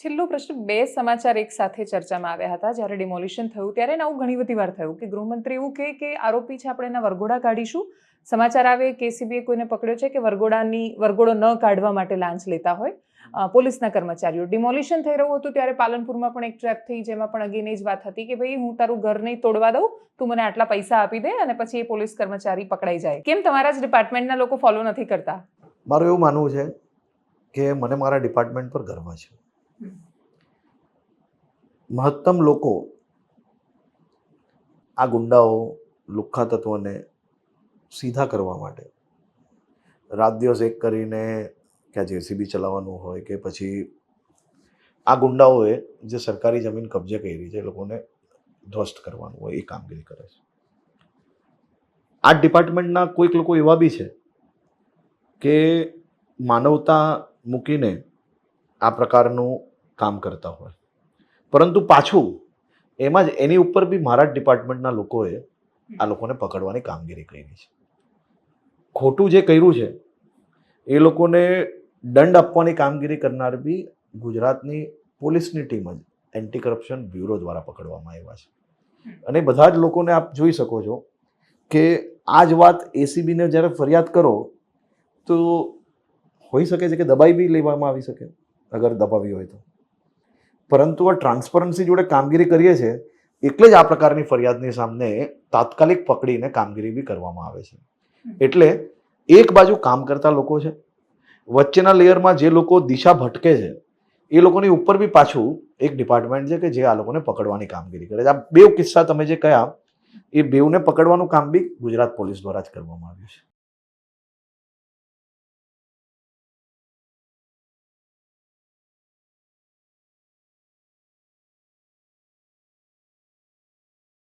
છેલ્લો પ્રશ્ન, બે સમાચાર એક સાથે ચર્ચામાં આવ્યા હતા જ્યારે ડિમોલિશન થયું ત્યારે આવું ઘણી બધી વાર થયું કે ગૃહમંત્રી એવું કહે કે આરોપી છે આપણે એના વરઘોડા કાઢીશું, સમાચાર આવે કે એસીબીએ કોઈને પકડ્યો છે કે વરઘોડો ન કાઢવા માટે લાંચ લેતા હોય પોલીસના કર્મચારીઓ. ડિમોલિશન થઈ રહ્યું હતું ત્યારે પાલનપુરમાં પણ એક ટ્રેપ થઈ જેમાં પણ અગેન એ જ વાત હતી કે ભાઈ હું તારું ઘર નહીં તોડવા દઉં, તું મને આટલા પૈસા આપી દે અને પછી એ પોલીસ કર્મચારી પકડાઈ જાય. કેમ તમારા જ ડિપાર્ટમેન્ટના લોકો ફોલો નથી કરતા? મારું એવું માનવું છે કે મને મારા ડિપાર્ટમેન્ટ પર ગર્વ છે. મહત્તમ લોકો આ ગુંડાઓ લુખ્ખા તત્વોને સીધા કરવા માટે રાત દિવસ એક કરીને કે જેસીબી ચલાવવાનું હોય કે પછી આ ગુંડાઓએ જે સરકારી જમીન કબજે કરી છે એ લોકોને ધ્વસ્ત કરવાનું હોય એ કામગીરી કરે છે. આ ડિપાર્ટમેન્ટના કોઈક લોકો એવા બી છે કે માનવતા મૂકીને આ પ્રકારનું કામ કરતા હોય, પરંતુ પાછું એમાં જ એની ઉપર બી મારા જ ડિપાર્ટમેન્ટના લોકોએ આ લોકોને પકડવાની કામગીરી કરી છે. ખોટું જે કર્યું છે એ લોકોને દંડ આપવાની કામગીરી કરનાર બી ગુજરાતની પોલીસની ટીમ જ એન્ટી કરપ્શન બ્યુરો દ્વારા પકડવામાં આવ્યા છે. અને બધા જ લોકોને આપ જોઈ શકો છો કે આ જ વાત એસીબીને જ્યારે ફરિયાદ કરો તો હોઈ શકે છે કે દબાઈ બી લેવામાં આવી શકે અગર દબાવી હોય તો, પરંતુ આ ટ્રાન્સપરન્સી જોડે કામગીરી કરીએ છીએ એટલે જ આ પ્રકારની ફરિયાદની સામે તાત્કાલિક પકડીને કામગીરી બી કરવામાં આવે છે. એટલે એક બાજુ કામ કરતા લોકો છે, વચ્ચેના લેયરમાં જે લોકો દિશા ભટકે છે એ લોકોની ઉપર બી પાછું એક ડિપાર્ટમેન્ટ છે કે જે આ લોકોને પકડવાની કામગીરી કરે છે. આ બે કિસ્સા તમે જે કહ્યા એ બેઉને પકડવાનું કામ બી ગુજરાત પોલીસ દ્વારા જ કરવામાં આવ્યું છે.